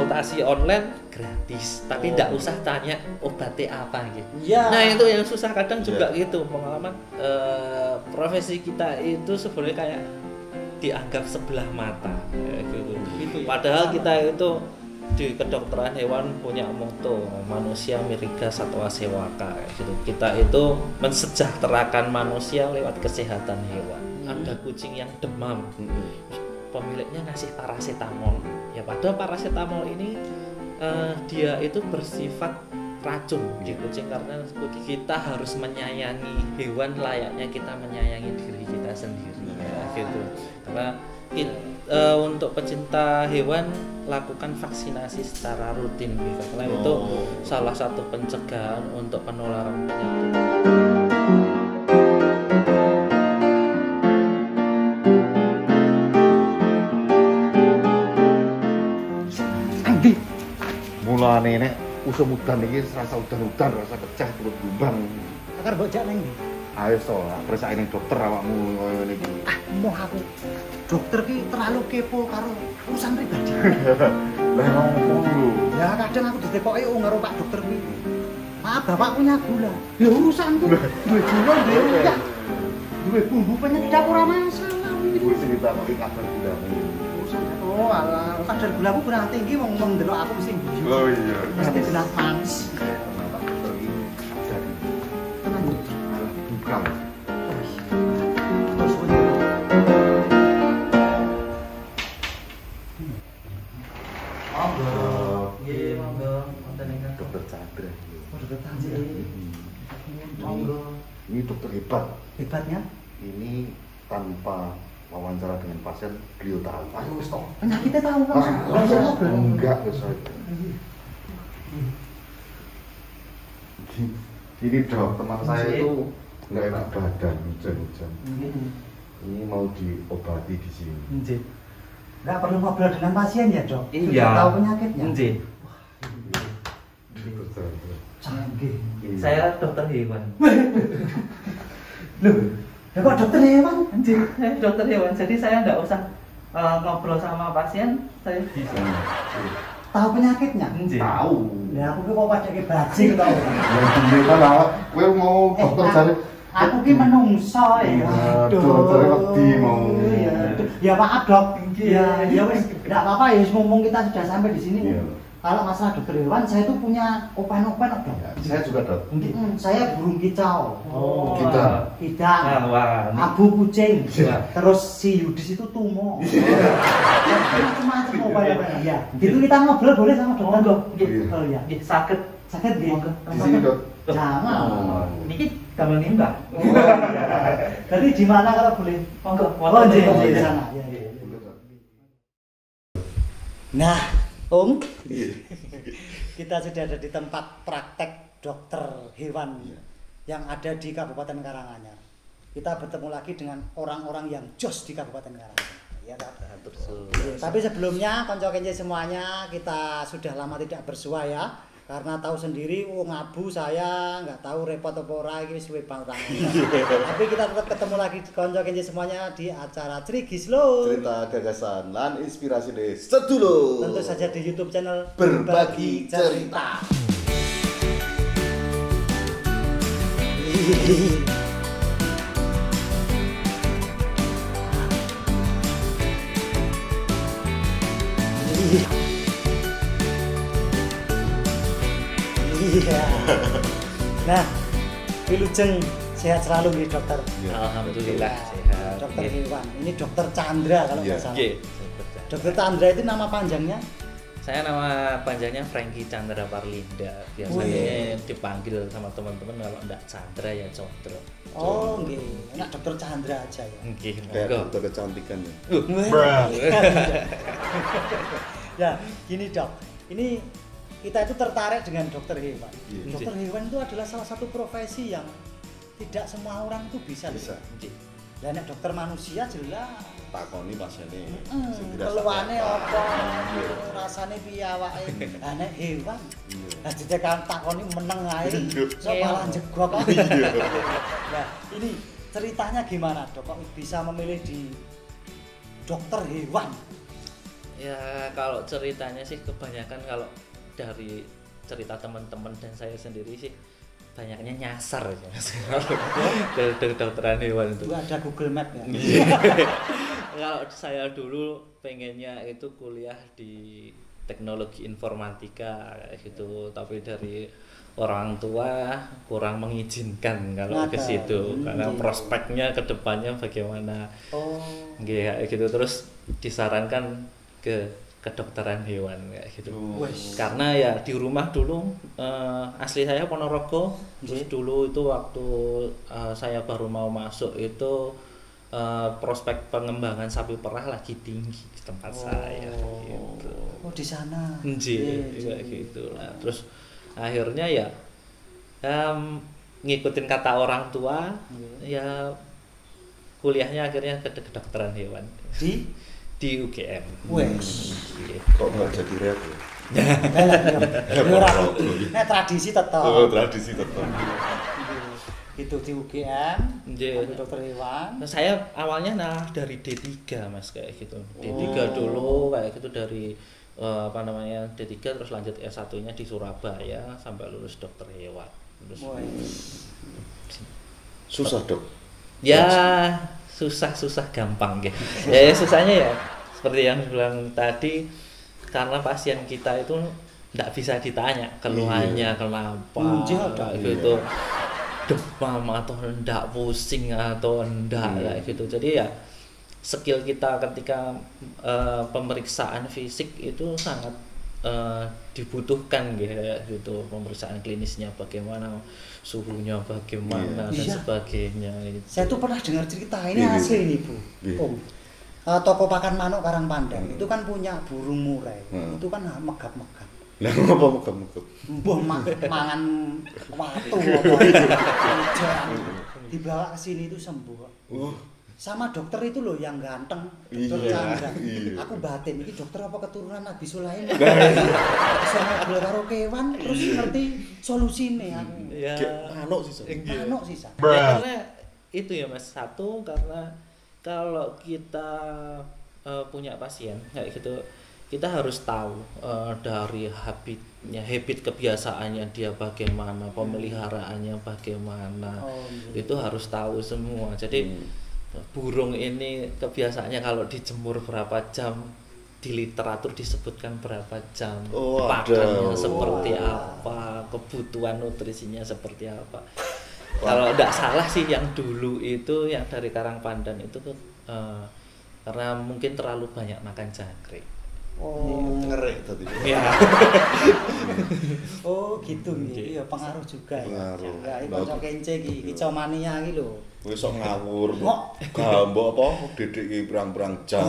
konsultasi online gratis, tapi tidak usah tanya obatnya apa gitu. Ya. Nah itu yang susah kadang juga gitu pengalaman profesi kita itu sebenarnya kayak dianggap sebelah mata gitu. Padahal kita itu di kedokteran hewan punya motto manusia miriga satwa sewaka gitu. Kita itu mensejahterakan manusia lewat kesehatan hewan. Ada kucing yang demam, pemiliknya ngasih paracetamol. Ya padahal paracetamol ini dia itu bersifat racun di kucing karena kita harus menyayangi hewan layaknya kita menyayangi diri kita sendiri gitu. Karena untuk pecinta hewan lakukan vaksinasi secara rutin gitu. Karena itu salah satu pencegahan untuk penularan penyakit. Mulane nek usum udan iki rasa udan-udan, rasa pecah perut gumbang. Akar bojak neng. Ayo to, periksa ning dokter awakmu koyo ngene iki. Moh aku. Dokter ki terlalu kepo karo urusan pribadi. Lah ngopo lho? Ya kadang aku ditekoki karo Pak Dokter ki. Maaf Bapak punya gula. Ya urusanku. Duwe gula dhewe ya. Duwe bumbu penyedap ora masalah. Kuwi sing ditakoki kabar gulamu. Oh alah, kadar gulamu kurang tinggi wong ndelok aku mesti guyu. Oh iya. Mesti kena panas. Pak dokter iki jadi Tenang ya. malah bukan. Terus punya. Monggo. Nggih, monggo. Wonten ing Dokter Chandra. Dokter Chandra. Monggo. Ini dokter hebat. Hebatnya? Ini tanpa wawancara dengan pasien, beliau tahu. Ayo wis to. Penyakitnya tahu kan? Enggak, wis Ini dok, teman saya itu nggak enak badan, hujan-hujan. Ini mau diobati di sini. Nggih. Enggak perlu ngobrol dengan pasien ya, Dok? Iya. Sudah tahu penyakitnya? Nggih. Dokter Chandra. Canggih. Saya dokter hewan. Loh, ya kok dokter hewan? Anjir, saya dokter hewan. Jadi saya nggak usah ngobrol sama pasien, saya bisa. Tahu penyakitnya? Anjir. Tahu. Ya aku ki kok padake bajing tau. Ya gini kan awak, kowe mau dokter Chandra. Aku ki menungso ya. Dokter wedi mau. Ya maaf, Dok. Ya wis, enggak apa-apa ya mumpung kita sudah sampai di sini. Iya. Kalau masalah dokter hewan, saya tuh punya open-open, Dok. Ya, saya juga dok. Saya burung kicau. Oh, Kita. Kita. Wah, Abu kucing. Iya. Terus si Yudis itu tumo. Macam-macam open-open. Ya. Gitu kita ngobrol boleh sama dokter, Dok. Iya. Oh ya. sakit. Sakit nggih. Di sini dok. Jangan. Oh. Niki kalau nimbang. Jadi di mana kalau boleh? Monggo. Oh, di sana. Ya, ya. Nah, Om, kita sudah ada di tempat praktek dokter hewan yang ada di Kabupaten Karanganyar. Kita bertemu lagi dengan orang-orang yang jos di Kabupaten Karanganyar. Ya, Betul. tapi sebelumnya konco kenje semuanya, kita sudah lama tidak bersua ya. Karena tahu sendiri wong abu saya nggak tahu repot apa ora iki wis suwe banget. Tapi kita tetap ketemu lagi konco kenje semuanya di acara Crigis Lo. Cerita gagasan dan inspirasi deh sedulur. Tentu saja di YouTube channel Berbagi Cerita. Iya. Nah, Wilujeng sehat selalu nih dokter. Alhamdulillah Ya, sehat. Dokter Nggih. hewan. Ini dokter Chandra kalau Iya. nggak salah. Nggih. Dokter Chandra itu nama panjangnya? Saya nama panjangnya Franky Chandra Parlinda. Biasanya dipanggil sama teman-teman kalau enggak Chandra ya Condro. Oh, nggih. Enak dokter Chandra aja ya. Nggih, Kayak monggo. dokter kecantikan ya. Ya, gini dok. Ini kita itu tertarik dengan dokter hewan. Iya. Dokter hewan itu adalah salah satu profesi yang tidak semua orang itu bisa. Bisa. Nggih. Dan dokter manusia jelas. Takoni pasiennya. sing Keluane dirasakan. apa? Iya. Rasane piye awake? Lah nek hewan. Iya. Lah ditekan takoni meneng ae. Iya. Sok malah jegok kok. Iya. Nah, ini ceritanya gimana, Dok? Kok bisa memilih di dokter hewan? Ya kalau ceritanya sih kebanyakan kalau dari cerita teman-teman dan saya sendiri sih banyaknya nyasar ya Mas. Dari kedokteran hewan itu. Ada Google Map ya. Kalau saya dulu pengennya itu kuliah di teknologi informatika kayak gitu, tapi dari orang tua kurang mengizinkan kalau ke situ karena prospeknya ke depannya bagaimana. Kayak gitu, terus disarankan ke kedokteran hewan kayak gitu. Karena ya di rumah dulu asli saya Ponorogo, terus dulu itu waktu saya baru mau masuk itu prospek pengembangan sapi perah lagi tinggi di tempat saya gitu. Di sana. Kayak gitu lah. Terus akhirnya ya ngikutin kata orang tua, ya kuliahnya akhirnya ke kedokteran hewan di UGM. Kok nggak jadi rep ya? Nah, tradisi tetap. Tradisi tetap. Itu di UGM, dokter hewan. Nah, saya awalnya dari D3 Mas kayak gitu. D3 dulu kayak gitu dari D3 terus lanjut S1-nya di Surabaya sampai lulus dokter hewan. Terus susah, Dok. Ya, susah gampang gitu. Ya susahnya ya seperti yang bilang tadi, karena pasien kita itu enggak bisa ditanya keluhannya kenapa gitu. Demam atau enggak, pusing atau enggak kayak gitu. Jadi ya skill kita ketika pemeriksaan fisik itu sangat dibutuhkan gitu. Pemeriksaan klinisnya bagaimana, suhunya bagaimana dan sebagainya gitu. Saya tuh pernah dengar cerita ini asli nih Bu. Toko pakan manuk Karangpandan itu kan punya burung murai. Itu kan megap-megap. Lah ngopo megap-megap? Mbah mangan watu apa. Dibawa ke sini itu sembuh. Sama dokter itu loh yang ganteng, Dokter Chandra. Aku batin iki dokter apa keturunan Nabi Sulaiman. Saya ngobrol karo kewan terus ngerti solusine aku. Ya manuk sisa. Karena itu ya Mas, satu karena kalau kita punya pasien kayak gitu, kita harus tahu dari habit kebiasaannya dia bagaimana, pemeliharaannya bagaimana. Itu harus tahu semua. Jadi burung ini kebiasaannya kalau dijemur berapa jam, di literatur disebutkan berapa jam, pakannya seperti apa, kebutuhan nutrisinya seperti apa. Kalau tidak salah sih yang dulu itu yang dari Karangpandan itu karena mungkin terlalu banyak makan jangkrik. Ngerek tadi. Iya. Gitu nggih. Iya pengaruh juga ya. Ya iki kanca kence iki, mania iki lho. Wis sok ngawur. Gambok apa dedek iki pirang-pirang jam.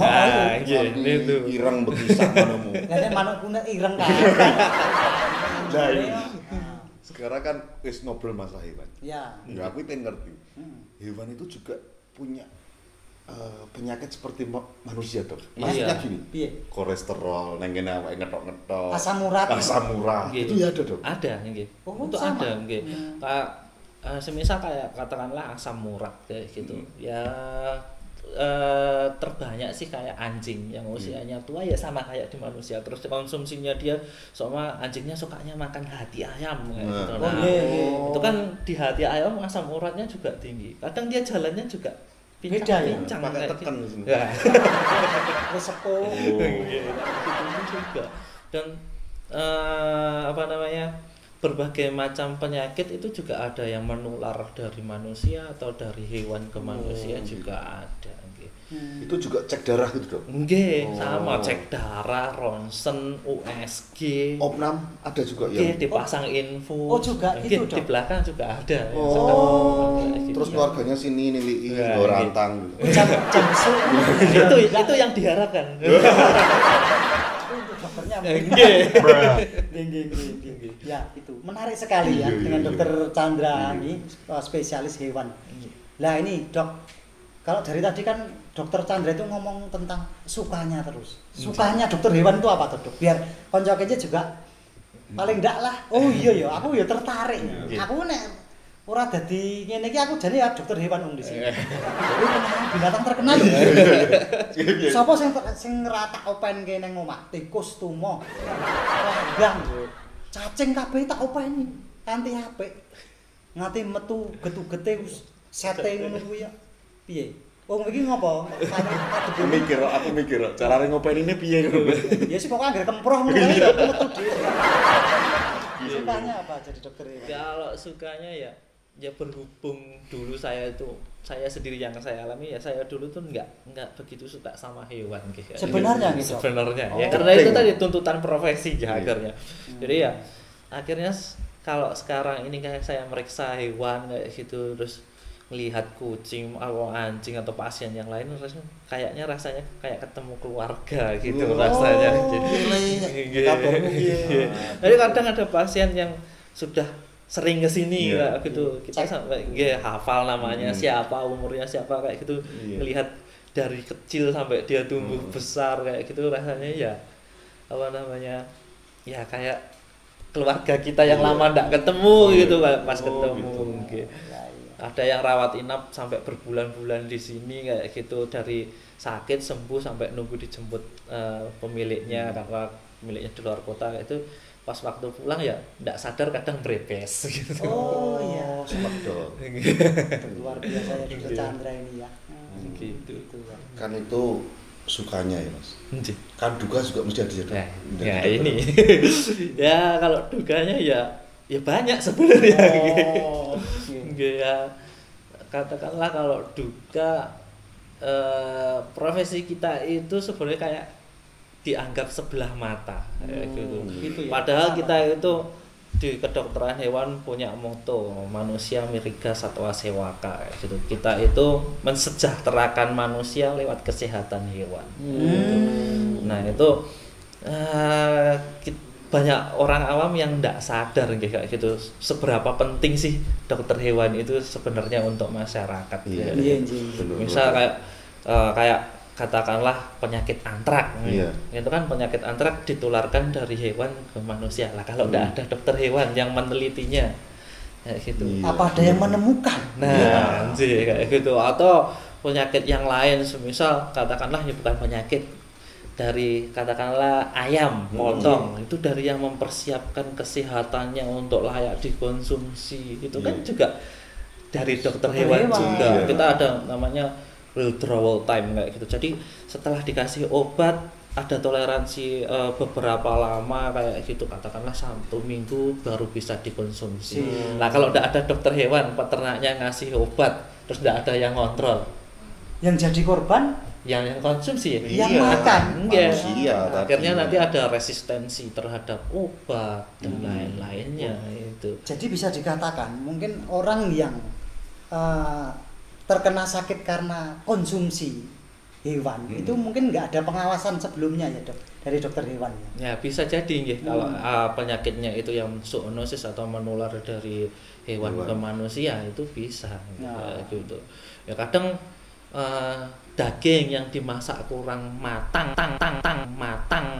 Itu. Ireng begisak ngono. Lah nek manuk kunek ireng kan. Lah sekarang kan wis ngobrol masalah hewan. Ya. Ya aku pengen ngerti. Hewan itu juga punya penyakit seperti manusia, Dok. Maksudnya gini. Kolesterol nang kene awake ngetok-ngetok. Asam urat. Itu ya ada, Dok. Ada nggih. Itu ada nggih. Semisal kayak katakanlah asam urat kayak gitu. Ya terbanyak sih kayak anjing yang usianya tua ya sama kayak di manusia, terus konsumsinya dia sama anjingnya sukanya makan hati ayam gitu. Itu kan di hati ayam asam uratnya juga tinggi, kadang dia jalannya juga pincang pakai tekan gitu. Sepuh gitu juga. Dan berbagai macam penyakit itu juga ada yang menular dari manusia atau dari hewan ke manusia juga ada. Itu juga cek darah gitu, Dok? Nggih, sama cek darah, ronsen, USG. Opnam ada juga yang dipasang info. Juga itu, Dok. Di belakang juga ada. Terus keluarganya sini nilai rantang. Jam besuk. Itu yang diharapkan. Untuk dokternya. Nggih. Ya, itu menarik sekali ya dengan Dokter Chandra ini spesialis hewan. Lah ini, Dok. Kalau dari tadi kan Dokter Chandra itu ngomong tentang sukanya terus. Sukanya dokter hewan itu apa tuh, Dok? Biar konco kece juga paling ndak lah. Oh iya ya, aku ya tertarik. Aku nek ora dadi ngene iki aku jane ya dokter hewan di sini. Jadi binatang terkenal. Sapa sing ngratak openke ning omah? Tikus, tumo, rambang, cacing kabeh tak openi kanthi apik. Nganti metu getugete sete ngono kuwi ya. Piye? Wong iki ngopo? Aku mikir carane ngopenine piye ngono. Ya sih pokoknya anggere kemproh ngono ae metu dhewe. Sukanya apa jadi dokter hewan? Kalau sukanya ya berhubung dulu saya sendiri yang saya alami ya saya dulu tuh nggak begitu suka sama hewan gitu. Sebenarnya gitu. Sebenarnya ya karena itu tadi tuntutan profesi ya akhirnya. Jadi ya akhirnya kalau sekarang ini kayak saya meriksa hewan kayak gitu terus melihat kucing atau anjing atau pasien yang lain rasanya kayak ketemu keluarga gitu rasanya. Jadi kadang ada pasien yang sudah sering kesini gitu kita sampai hafal namanya siapa umurnya siapa kayak gitu melihat dari kecil sampai dia tumbuh besar kayak gitu rasanya ya kayak keluarga kita yang lama nggak ketemu gitu pas ketemu gitu. Ada yang rawat inap sampai berbulan-bulan di sini kayak gitu dari sakit sembuh sampai nunggu dijemput pemiliknya karena pemiliknya di luar kota kayak itu pas waktu pulang ya enggak sadar kadang brepes gitu. Oh iya, semedot. Luar biasa ya Dokter Chandra ini ya. Gitu. Kan itu sukanya ya Mas. Kan duka juga mesti ada. Ya ini. Ya kalau dukanya ya banyak sebenarnya. Ya katakanlah kalau duka profesi kita itu sebenarnya kayak dianggap sebelah mata gitu. Gitu ya. Padahal kita itu di kedokteran hewan punya moto manusia miriga satwa sewaka gitu. Kita itu mensejahterakan manusia lewat kesehatan hewan. Gitu. Nah, itu banyak orang awam yang tidak sadar kayak gitu seberapa penting sih dokter hewan itu sebenarnya untuk masyarakat. Misal kayak katakanlah penyakit antrak, itu kan penyakit antrak ditularkan dari hewan ke manusia lah. Kalau tidak ada dokter hewan yang menelitinya, kayak gitu. Apa ada yang menemukan? Nah, kayak gitu. Atau penyakit yang lain, semisal katakanlah ya bukan penyakit dari katakanlah ayam potong, itu dari yang mempersiapkan kesehatannya untuk layak dikonsumsi, itu kan juga dari dokter hewan juga. Kita ada namanya withdrawal time kayak gitu. Jadi setelah dikasih obat ada toleransi beberapa lama kayak gitu, katakanlah 1 minggu baru bisa dikonsumsi. Nah kalau tidak ada dokter hewan, peternaknya ngasih obat terus tidak ada yang ngontrol, yang jadi korban yang konsumsi yang makan akhirnya nanti ada resistensi terhadap obat dan lain-lainnya itu. Jadi bisa dikatakan mungkin orang yang terkena sakit karena konsumsi hewan itu mungkin nggak ada pengawasan sebelumnya ya dok dari dokter hewan ya bisa jadi kalau penyakitnya itu yang zoonosis atau menular dari hewan ke manusia itu bisa gitu ya. Kadang daging yang dimasak kurang matang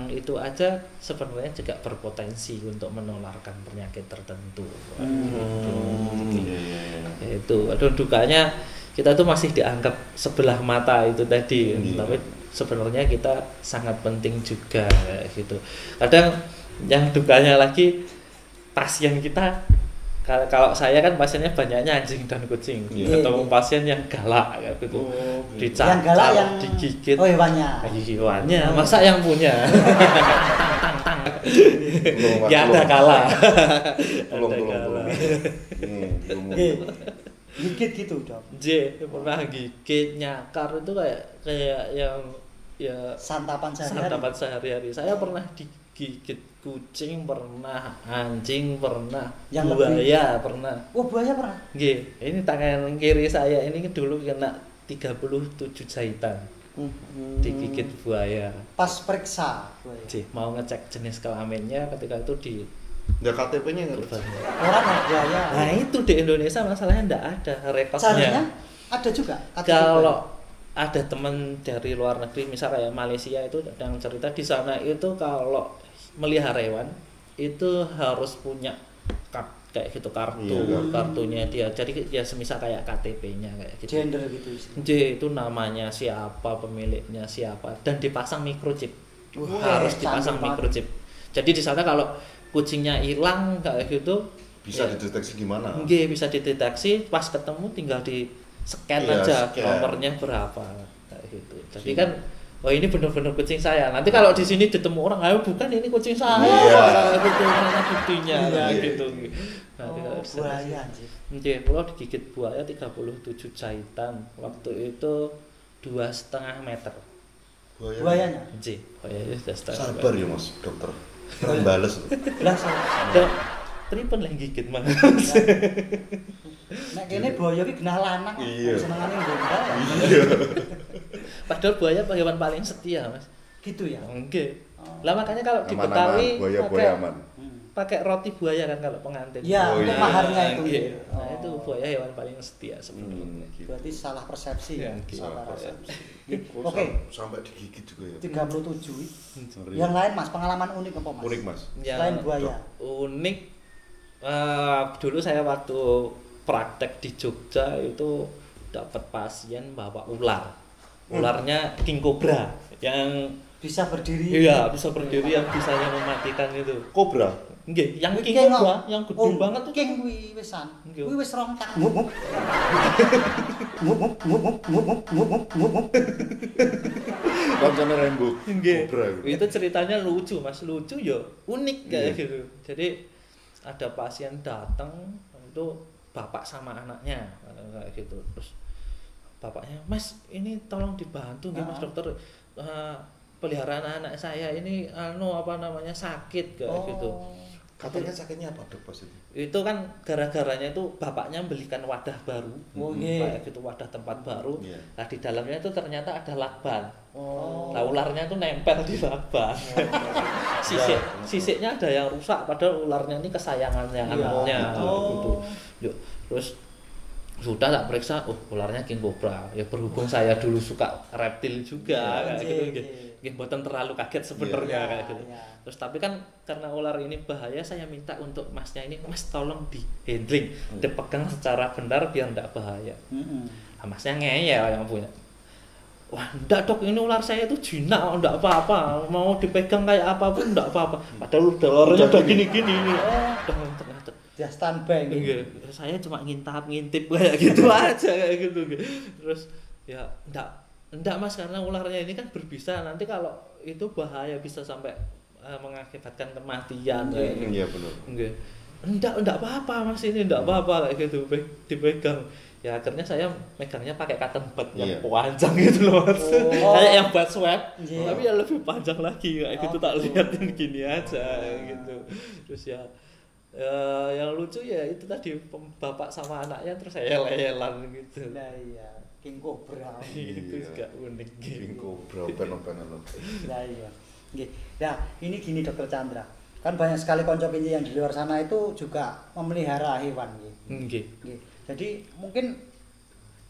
itu aja sebenarnya juga berpotensi untuk menularkan penyakit tertentu. Itu aduh dukanya kita tuh masih dianggap sebelah mata itu tadi, tapi sebenarnya kita sangat penting juga gitu. Kadang yang dukanya lagi pasien kita, kalau saya kan pasiennya banyaknya anjing dan kucing, ketemu pasien yang galak gitu, dicacak, digigit, hewannya, masa yang punya, ya ada kalah, gigit gitu dok. Pernah gigit, nyakar itu kayak yang ya santapan sehari-hari. Saya pernah digigit kucing, pernah anjing, pernah yang buaya pernah. Oh buaya pernah? Ini tangan kiri saya ini dulu kena 37 jahitan. Digigit buaya. Pas periksa buaya. Mau ngecek jenis kelaminnya ketika itu di KTP-nya orang buaya. Nah itu di Indonesia masalahnya enggak ada rekodnya. Caranya ada juga. Kalau ada teman dari luar negeri, misal kayak Malaysia itu yang cerita di sana itu kalau melihara hewan itu harus punya kayak gitu kartunya dia. Jadi ya semisal kayak KTP-nya kayak gitu. Gender gitu. Itu namanya siapa, pemiliknya siapa, dan dipasang microchip. Harus dipasang microchip. Jadi di sana kalau kucingnya hilang kayak gitu bisa dideteksi gimana? Bisa dideteksi, pas ketemu tinggal di scan aja nomornya berapa kayak gitu. Jadi kan ini benar-benar kucing saya. Nanti kalau di sini ditemu orang, ayo bukan ini kucing saya. Gitu mana buktinya gitu. Buaya sih. Kalau digigit buaya 37 jahitan. Waktu itu 2,5 meter. Buayanya? Buayanya sudah setengah. Sabar ya Mas, dokter. Kan bales. Lah Tripun lah gigit mah. Nek kene buaya iki genah lanang. Senengane nggombal. Padahal buaya hewan paling setia, Mas. Gitu ya? Nggih. Lah makanya kalau di Betawi buaya aman. Pakai roti buaya kan kalau pengantin. Iya, untuk maharnya itu. Nah, itu buaya hewan paling setia sebenarnya. Berarti salah persepsi ya. Salah persepsi. Oke, sampai digigit juga ya. 37. Yang lain Mas, pengalaman unik apa Mas? Unik Mas. Selain buaya. Unik dulu saya waktu praktek di Jogja itu dapat pasien bawa ular. Ularnya king cobra yang bisa berdiri. Iya, bisa berdiri yang bisa mematikan itu. Kobra. Nggih, yang king cobra, yang gede banget tuh. King kuwi wisan. Kuwi wis rongkak. Kancane rembug. Kobra. Itu ceritanya lucu, Mas. Lucu ya, unik kayak gitu. Jadi ada pasien datang itu bapak sama anaknya kayak gitu. Terus bapaknya, "Mas, ini tolong dibantu nggih Mas dokter. Peliharaan anak saya ini sakit kayak gitu." Katanya sakitnya apa dok pas itu? Itu kan gara-garanya itu bapaknya belikan wadah baru, kayak gitu, wadah tempat baru. Nah di dalamnya itu ternyata ada lakban. Nah ularnya itu nempel di lakban. Sisiknya ada yang rusak, padahal ularnya ini kesayangannya anaknya. Gitu. Yuk, terus sudah tak periksa, ularnya king cobra. Ya berhubung saya dulu suka reptil juga, kayak gitu. Mboten terlalu kaget sebenarnya kayak gitu. Terus tapi kan karena ular ini bahaya, saya minta untuk Masnya ini, Mas tolong di handling, dipegang secara benar biar enggak bahaya. Nah, Masnya ngeyel yang punya. Wah, enggak dok, ini ular saya itu jinak, enggak apa-apa. Mau dipegang kayak apapun enggak apa-apa. Padahal ularnya udah gini-gini. Dia standby gitu. Saya cuma ngintip kayak gitu aja kayak gitu. Terus ya enggak Mas, karena ularnya ini kan berbisa, nanti kalau itu bahaya bisa sampai mengakibatkan kematian. Iya benar. Enggak apa-apa Mas, ini enggak apa-apa kayak gitu, dipegang. Ya akhirnya saya megangnya pakai cotton bud yang panjang gitu loh Mas. Kayak yang buat swab, tapi yang lebih panjang lagi kayak gitu, tak lihatin gini aja gitu. Terus yang lucu ya itu tadi bapak sama anaknya terus yel-yelan gitu. Nah iya. King cobra. Itu juga unik. King cobra open-openan. Nah iya. Nggih. Nah, ini gini Dokter Chandra. Kan banyak sekali konco kinci yang di luar sana itu juga memelihara hewan nggih. Nggih. Jadi mungkin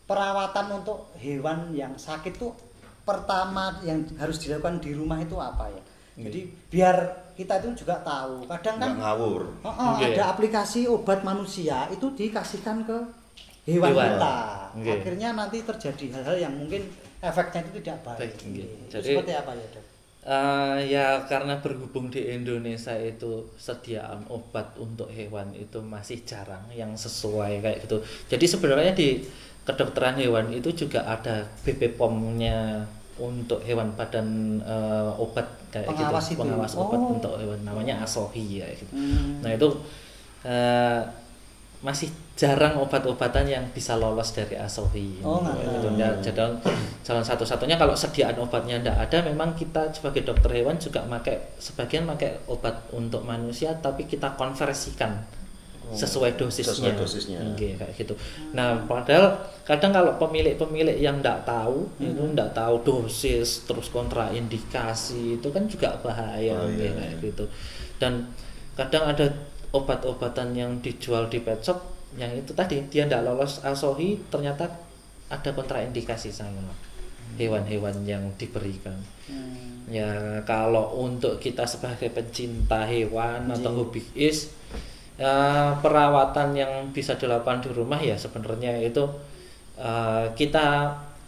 perawatan untuk hewan yang sakit tuh pertama yang harus dilakukan di rumah itu apa ya? Jadi biar kita itu juga tahu. Kadang kan ngawur. Ada aplikasi obat manusia itu dikasihkan ke hewan kita. Akhirnya nanti terjadi hal-hal yang mungkin efeknya itu tidak baik. Jadi seperti apa ya, Dok? Ya karena berhubung di Indonesia itu sediaan obat untuk hewan itu masih jarang yang sesuai kayak gitu. Jadi sebenarnya di kedokteran hewan itu juga ada BPOM-nya untuk hewan, badan obat kayak gitu, pengawas obat untuk hewan, namanya ASOHI ya gitu. Nah itu masih jarang obat-obatan yang bisa lolos dari ASOHI. Jadi jalan satu-satunya kalau sediaan obatnya tidak ada, memang kita sebagai dokter hewan juga sebagian pakai obat untuk manusia, tapi kita konversikan sesuai dosisnya. Kayak gitu. Nah, padahal kadang kalau pemilik-pemilik yang tidak tahu, itu tidak tahu dosis, terus kontraindikasi, itu kan juga bahaya kayak gitu. Dan kadang ada obat-obatan yang dijual di pet shop yang itu tadi dia tidak lolos ASOHI, ternyata ada kontraindikasi sama hewan-hewan yang diberikan. Ya kalau untuk kita sebagai pencinta hewan atau hobiis, Perawatan yang bisa dilakukan di rumah ya sebenarnya itu kita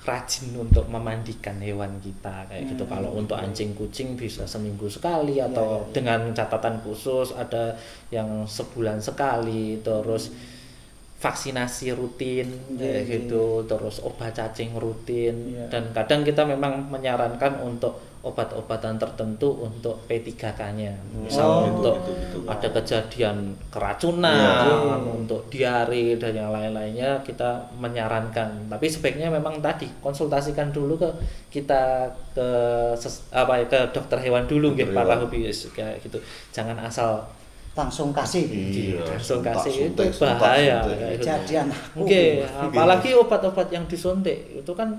rajin untuk memandikan hewan kita kayak gitu. Kalau untuk anjing kucing bisa seminggu sekali atau dengan catatan khusus ada yang sebulan sekali, terus vaksinasi rutin kayak gitu, terus obat cacing rutin dan kadang kita memang menyarankan untuk obat-obatan tertentu untuk P3K-nya. Misal ada kejadian keracunan, untuk diare dan yang lain-lainnya kita menyarankan. Tapi sebaiknya memang tadi konsultasikan dulu ke kita ke dokter hewan dulu nggih para hobis kayak gitu. Jangan asal langsung kasih. Langsung kasih itu bahaya. Kejadian. Oke, apalagi obat-obat yang disuntik itu kan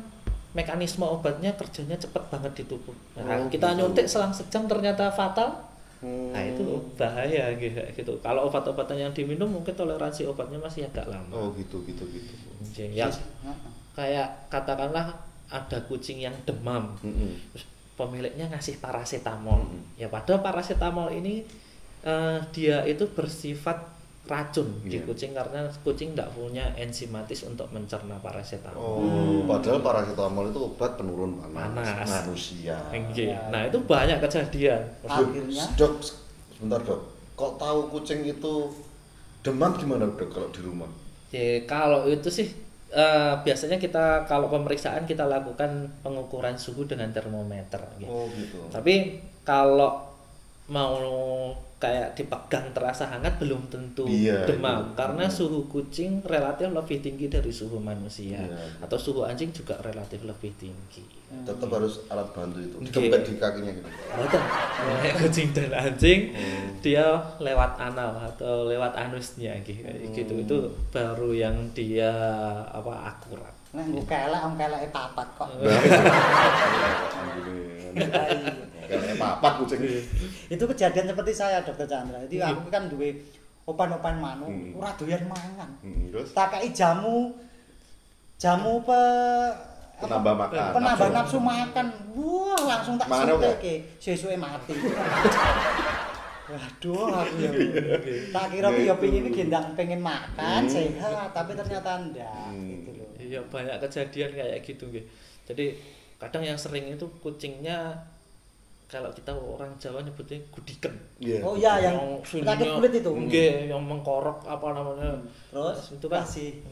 mekanisme obatnya kerjanya cepat banget di tubuh. Nah, kita nyuntik selang sejam ternyata fatal. Nah, itu bahaya gitu. Kalau obat-obatan yang diminum mungkin toleransi obatnya masih agak lama. Oh, gitu. Ya, kayak katakanlah ada kucing yang demam. Terus pemiliknya ngasih paracetamol. Ya padahal paracetamol ini dia itu bersifat racun di kucing karena kucing tidak punya enzimatis untuk mencerna paracetamol. Padahal paracetamol itu obat penurun panas manusia. Nah, itu banyak kejadian. Akhirnya, Dok, sebentar Dok. Kok tahu kucing itu demam gimana Dok kalau di rumah? Ya, kalau itu sih biasanya kita kalau pemeriksaan kita lakukan pengukuran suhu dengan termometer. Gitu. Oh gitu. Tapi kalau mau kayak dipegang terasa hangat belum tentu demam karena suhu kucing relatif lebih tinggi dari suhu manusia atau suhu anjing juga relatif lebih tinggi. Tetap harus alat bantu itu dikempet di kakinya gitu. Betul. Kucing dan anjing dia lewat anal atau lewat anusnya gitu. Itu baru yang dia akurat. Nek kelek papat kok. Kayak papat kucing. Itu kejadian seperti saya Dokter Chandra. Jadi aku kan duwe opan-opan manuk, ora doyan mangan. Terus Tak kei jamu penambah makan. Penambah nafsu makan. Wah, langsung tak suntik sesuke mati. Waduh, aku ya. Tak kira aku ya pengen makan sehat, tapi ternyata enggak gitu loh. Iya, banyak kejadian kayak gitu nggih. Jadi kadang yang sering itu kucingnya kalau kita orang Jawa nyebutnya gudiken. Oh iya, yang penyakit kulit itu. Nggih, yang mengkorok apa namanya. Terus itu kan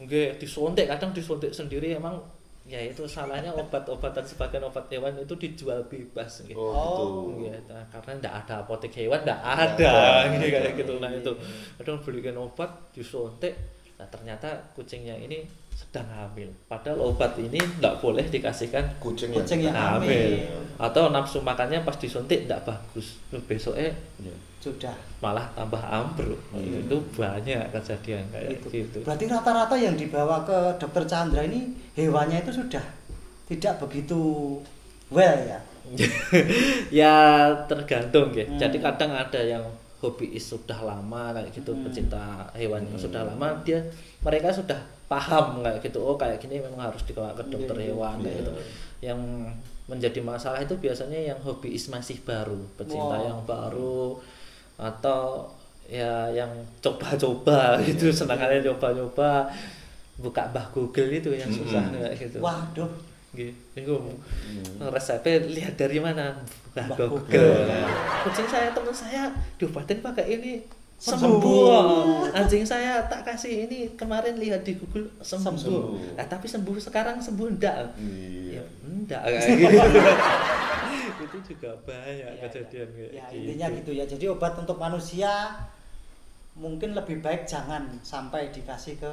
nggih disuntik, kadang disuntik sendiri emang ya itu salahnya obat-obatan sebagian obat hewan itu dijual bebas gitu. Oh gitu. Ya, nah, karena enggak ada apotek hewan, enggak ada gitu kayak gitu. Nah itu kadang belikan obat disuntik, nah ternyata kucingnya ini sedang hamil. Padahal obat ini enggak boleh dikasihkan kucing yang hamil. Atau nafsu makannya pas disuntik enggak bagus. Besoknya sudah malah tambah ambruk. Itu banyak kejadian kayak gitu. Berarti rata-rata yang dibawa ke Dokter Chandra ini hewannya itu sudah tidak begitu well ya? Ya tergantung ya. Jadi kadang ada yang hobiis sudah lama kayak gitu, pecinta hewan yang sudah lama mereka sudah paham kayak gitu. Oh kayak gini memang harus dibawa ke dokter hewan kayak gitu. Yang menjadi masalah itu biasanya yang hobiis masih baru, pecinta yang baru atau ya yang coba-coba gitu, senangannya coba-coba buka Mbah Google itu yang susah kayak gitu. Waduh, gitu. Resepnya lihat dari mana? Mbah Google. Kucing saya, teman saya diobatin pakai ini sembuh. Anjing saya tak kasih ini kemarin lihat di Google sembuh. Nah, tapi sembuh sekarang sembuh enggak? Ya enggak kayak gitu. Itu juga banyak kejadian kayak ya, gitu. Intinya gitu ya. Jadi obat untuk manusia mungkin lebih baik jangan sampai dikasih ke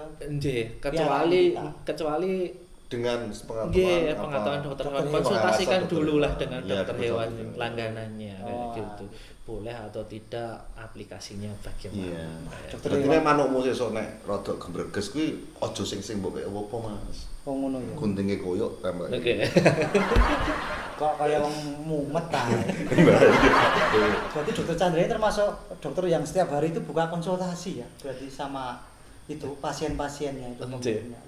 kecuali dengan pengetahuan dokter hewan. Konsultasikan dulu lah dengan dokter hewan langganannya kayak gitu. Boleh atau tidak aplikasinya bagaimana. Dokter hewan manukmu sesuk nek rada gembreges kuwi aja sing mbok kaya opo Mas. Oh ngono ya. Guntinge koyok tembak. Oke. Kok kaya wong mumet ta. Berarti Dokter Chandra ini termasuk dokter yang setiap hari itu buka konsultasi ya. Berarti sama itu pasien-pasiennya itu.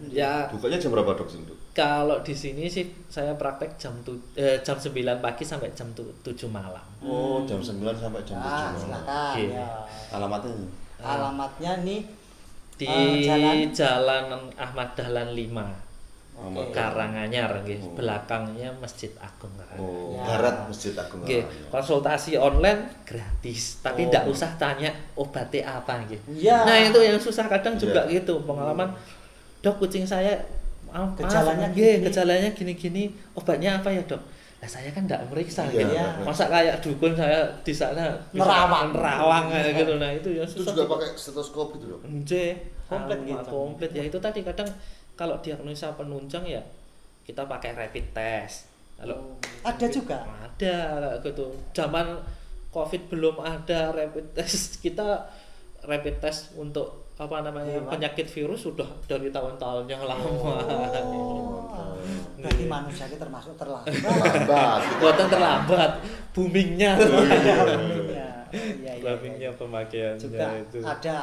Ya. Bukanya jam berapa Dok sih? Kalau di sini sih saya praktek jam 9 pagi sampai jam 7 malam. Oh, jam 9 sampai jam 7 malam. Silakan. Ya. Alamatnya? Alamatnya nih di Jalan Ahmad Dahlan 5. Karanganyar nggih, belakangnya Masjid Agung Karanganyar. Barat Masjid Agung Karanganyar. Konsultasi online gratis, tapi ndak usah tanya obatnya apa nggih. Ya. Nah, itu yang susah kadang juga gitu, pengalaman Dok, kucing saya gejalanya gini-gini, obatnya apa ya, Dok? Nah, saya kan ndak meriksa gitu. Ya. Masa kayak dukun saya di sana nerawang kayak gitu. Nah, itu yang susah. Itu juga pakai stetoskop gitu, Dok. Komplit gitu. Komplit ya, itu tadi kadang kalau diagnosa penunjang ya kita pakai rapid test. Kalau ada juga. Ada gitu. Zaman Covid belum ada rapid test, kita rapid test untuk penyakit virus sudah dari tahun-tahun yang lama. Berarti manusia kita termasuk terlambat. Buatan terlambat, boomingnya. Boomingnya pemakaiannya juga itu. Ada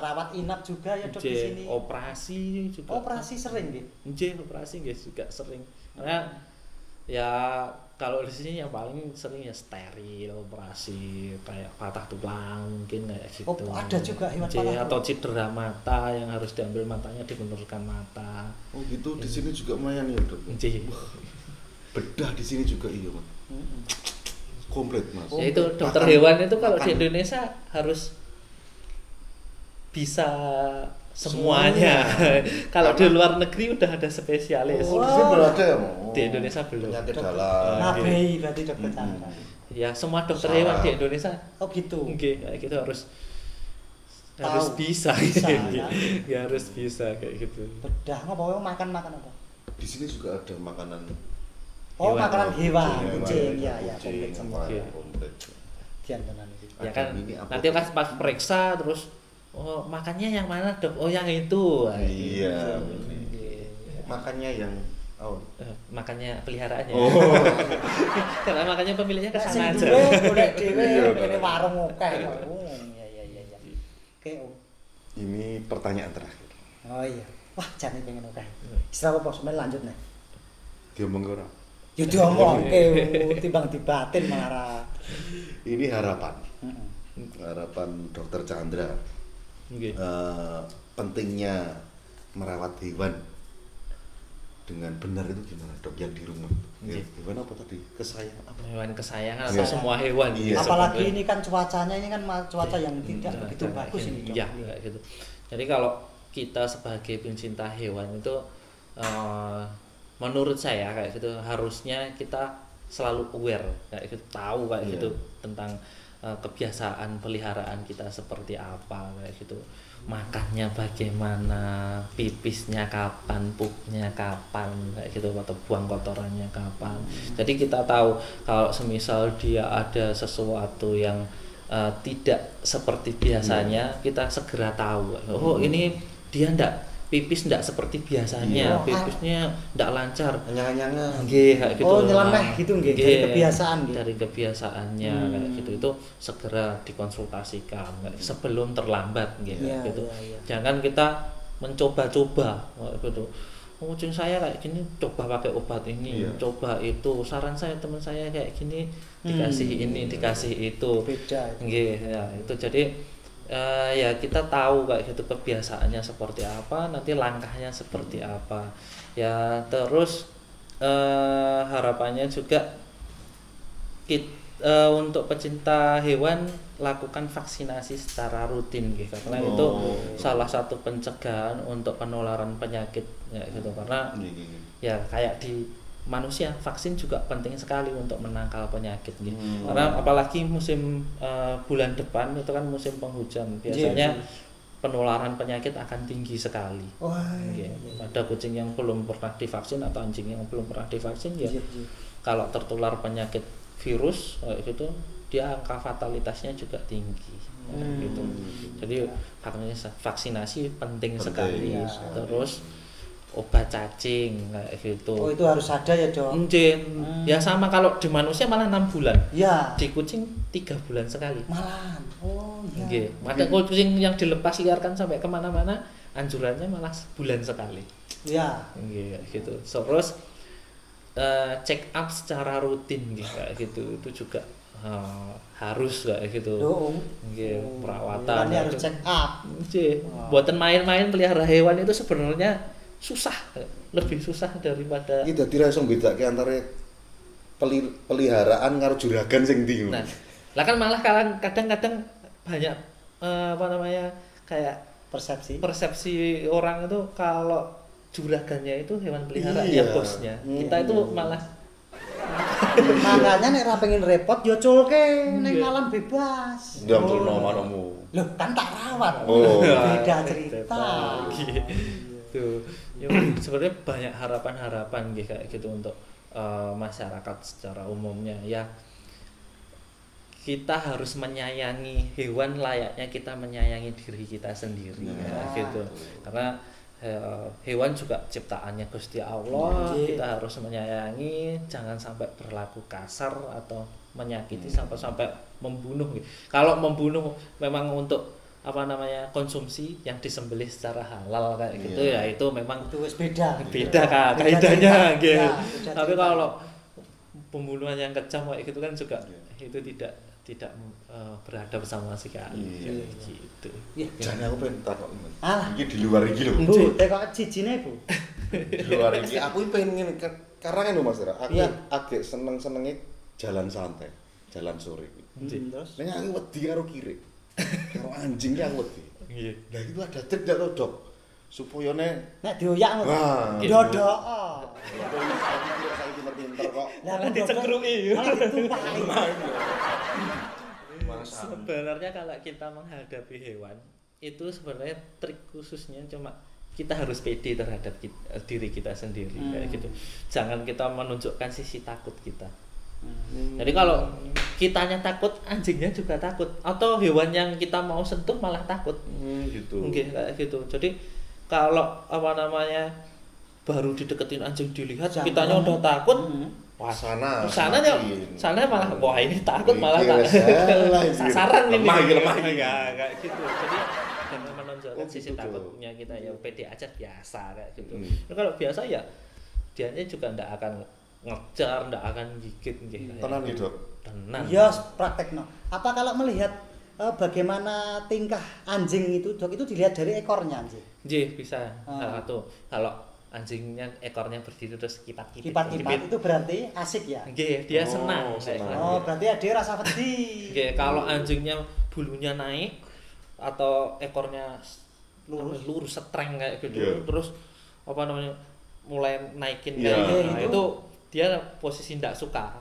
rawat inap juga ya, Dok, di sini. Operasi juga. Operasi sering gitu. Operasi guys juga sering. Karena ya kalau di sini yang paling sering ya steril, operasi kayak patah tulang mungkin kayak gitu. Ada juga hewan patah atau cedera mata yang harus diambil matanya, dibenturkan mata. Oh gitu, di sini juga lumayan ya, Dok. Bedah di sini juga iya, Mas. Komplit, Mas. Ya itu dokter hewan itu kalau di Indonesia harus bisa semuanya. Kalau di luar negeri udah ada spesialis. Oh, di sini belum ada ya, di Indonesia belum. Penyakit dalam. Nabi berarti dokter Chandra. Ya, semua dokter hewan di Indonesia. Oh gitu. Oke, kayak gitu harus bisa ya. Ya harus bisa kayak gitu. Bedah ngopo makan apa? Di sini juga ada makanan. Makanan hewan, kucing, ya, komplit. Diantenan itu. Ya kan, nanti kan pas periksa terus makannya yang mana, Dok? Oh, yang itu. Iya. Makannya yang makannya peliharaannya. Karena makannya pemiliknya ke sana aja. Golek dhewe kene warung akeh. Iya. Oke, Om. Ini pertanyaan terakhir. Oh iya. Wah, jane pengen akeh. Istilah apa sampeyan lanjut nih. Diomong ora? Ya diomongke timbang dibatin marah. Ini harapan. Harapan Dokter Chandra. Pentingnya merawat hewan dengan benar itu gimana, Dok, yang di rumah? Hewan apa tadi? Kesayangan apa? Hewan kesayangan atau semua hewan. Iya. Apalagi ini kan cuacanya ini kan cuaca yang tidak begitu bagus ini, Dok. Iya, gitu. Jadi kalau kita sebagai pencinta hewan itu menurut saya kayak gitu harusnya kita selalu aware kayak gitu, tahu kayak gitu tentang kebiasaan peliharaan kita seperti apa kayak gitu, makannya bagaimana, pipisnya kapan, pupnya kapan kayak gitu, atau buang kotorannya kapan. Jadi kita tahu kalau semisal dia ada sesuatu yang tidak seperti biasanya, kita segera tahu. Oh, ini dia pipis ndak seperti biasanya, pipisnya ndak lancar, nyang-nyangan. Nggih, kayak gitu. Oh, nyeleneh gitu nggih, dari kebiasaan nggih. Dari kebiasaannya kayak gitu, itu segera dikonsultasikan sebelum terlambat nggih, gitu. Jangan kita mencoba-coba gitu. Kucing saya kayak gini, coba pakai obat ini, coba itu. Saran saya teman saya kayak gini, dikasih ini, dikasih itu. Beda. Nggih, ya itu. Jadi ya kita tahu kayak gitu kebiasaannya seperti apa, nanti langkahnya seperti apa ya. Terus harapannya juga untuk pecinta hewan lakukan vaksinasi secara rutin gitu, karena itu salah satu pencegahan untuk penularan penyakit ya gitu. Karena ya kayak di manusia, vaksin juga penting sekali untuk menangkal penyakit gitu. Karena apalagi musim bulan depan itu kan musim penghujan, biasanya penularan penyakit akan tinggi sekali. Ada kucing yang belum pernah divaksin atau anjing yang belum pernah divaksin ya, kalau tertular penyakit virus gitu, dia angka fatalitasnya juga tinggi gitu. Jadi vaksinasi penting sekali. Terus obat cacing kayak gitu. Oh, itu harus ada ya, Dok. Ya sama, kalau di manusia malah 6 bulan. Ya. Di kucing 3 bulan sekali. Malahan. Oh iya. Ada kucing yang dilepas liarkan sampai kemana-mana, anjurannya malah sebulan sekali. Ya. Gitu. Terus check up secara rutin kayak gitu, itu juga harus kayak gitu. Nggih, perawatan. Hewannya harus check up. Nggih. Mboten main-main pelihara hewan itu sebenarnya susah, lebih susah daripada iki dadi ra iso mbedake antara peliharaan karo juragan sing ndi. Nah, lah kan malah kadang-kadang banyak kayak persepsi orang itu kalau juragannya itu hewan peliharaan ya bosnya. Kita itu malah makanya nek ra pengen repot yo culke ning alam bebas. Ndamrono manamu. Loh, kan tak rawat. Beda cerita. Gitu. Ya, sebenarnya banyak harapan-harapan kayak gitu untuk masyarakat secara umumnya ya. Kita harus menyayangi hewan layaknya kita menyayangi diri kita sendiri gitu. Karena hewan juga ciptaannya Gusti Allah, kita harus menyayangi, jangan sampai berlaku kasar atau menyakiti sampai membunuh. Kalau membunuh memang untuk konsumsi yang disembelih secara halal kayak gitu ya, itu memang itu beda kaidahnya gitu. Tapi kalau pembunuhan yang kejam kayak gitu kan juga itu tidak beradab sama sekali gitu. Jane aku pengen takok Alah, iki di luar iki lho. Bu, tekok cijine, Bu. Di luar iki aku pengen karena lho Mas. Aku agak seneng-senenge jalan santai, jalan sore iki. Terus Nek aku wedi karo kirik. Karo anjing ki aku wedi. Nggih. Lah itu ada trik ndak to, Dok? Supaya nek dioyak ngono. Dodok. Saya pinter-pinter kok. Lah dicengkruki. Masa. Sebenarnya kalau kita menghadapi hewan itu sebenarnya trik khususnya cuma kita harus pede terhadap diri kita sendiri kayak gitu. Jangan kita menunjukkan sisi takut kita. Jadi kalau kitanya takut, anjingnya juga takut, atau hewan yang kita mau sentuh malah takut. Gitu. Mungkin kayak gitu. Jadi kalau baru dideketin anjing dilihat kitanya udah takut, wah sana malah wah ini takut malah sasaran ini lemah kayak gitu. Jadi jangan menonjolkan sisi takutnya kita, ya pede aja biasa kayak gitu. Kalau biasa ya dianya juga ndak akan ngejar, ndak akan gigit gitu. Tenan iki, Dok. Tenan. Iya, praktekno. Apa kalau melihat bagaimana tingkah anjing itu, Dok, itu dilihat dari ekornya anjing? Nggih, bisa. Salah satu. Kalau anjingnya ekornya berdiri terus kipat-kipat. Kipat-kipat itu berarti asik ya? Nggih, dia senang. Oh, berarti dia rasa wedi. Nggih, kalau anjingnya bulunya naik atau ekornya lurus setreng kayak gitu, terus mulai naikin kayak gitu. Nah, itu dia posisi ndak suka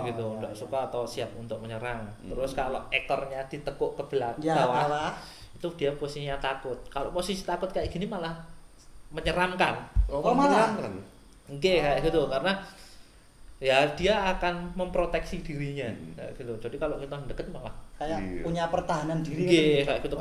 gitu, ndak suka atau siap untuk menyerang. Terus kalau ekornya ditekuk ke bawah, itu dia posisinya takut. Kalau posisi takut kayak gini malah menyeramkan. Malah. Nggih, kayak gitu, karena ya dia akan memproteksi dirinya kayak gitu. Jadi kalau kita deket malah kayak punya pertahanan diri. Nggih, kayak gitu.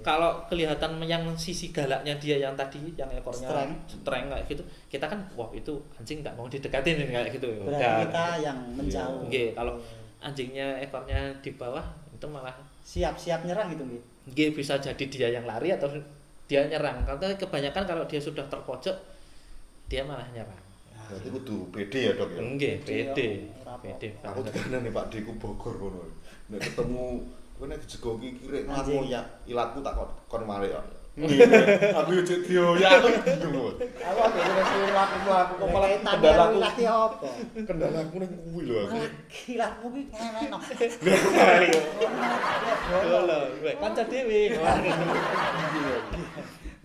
Kalau kelihatan yang sisi galaknya dia yang tadi yang ekornya strength kayak gitu, kita kan wah itu anjing nggak mau didekatin kayak gitu. Berarti kita yang menjauh. Nggih, kalau anjingnya ekornya di bawah itu malah siap-siap nyerang gitu nggih. Nggih, bisa jadi dia yang lari atau dia nyerang. Karena kebanyakan kalau dia sudah terpojok dia malah nyerang. Berarti kudu pede ya, Dok ya. Nggih, pede. Aku dikene nih Pak Deku Bogor kono. Nek ketemu kowe nek dijegoki kirik ngono ya ilatku tak kon male kok. Aku yo cek dioyak aku bingung. Aku agak wis aku kok malah kendalaku lati opo? Kendalaku ning kuwi lho aku. Kilatmu ki enak. Kanca dhewe.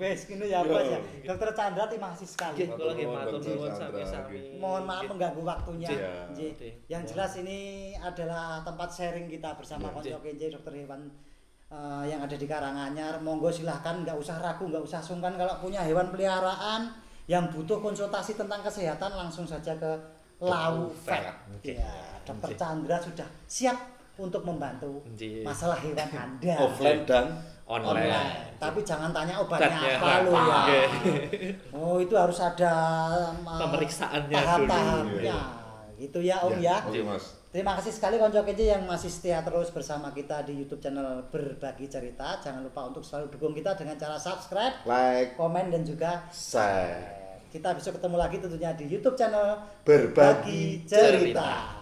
Wes kene ya Bos ya. Dokter Chandra terima kasih sekali. Kula nggih matur nuwun sami-sami. Mohon maaf mengganggu waktunya. Nggih. Yang jelas ini adalah tempat sharing kita bersama Konco Kenje Dokter Hewan yang ada di Karanganyar. Monggo silahkan, nggak usah ragu, nggak usah sungkan kalau punya hewan peliharaan yang butuh konsultasi tentang kesehatan langsung saja ke Laufet. Ya, Dokter Chandra sudah siap untuk membantu masalah hewan Anda. Offline dan online. Tapi jangan tanya obatnya apa lo ya. Oh, itu harus ada pemeriksaannya tahap-tahapnya. Gitu ya Om ya. Oke, Mas. Terima kasih sekali Konco Kenje yang masih setia terus bersama kita di YouTube channel Berbagi Cerita. Jangan lupa untuk selalu dukung kita dengan cara subscribe, like, komen dan juga share. Kita besok ketemu lagi tentunya di YouTube channel Berbagi Cerita.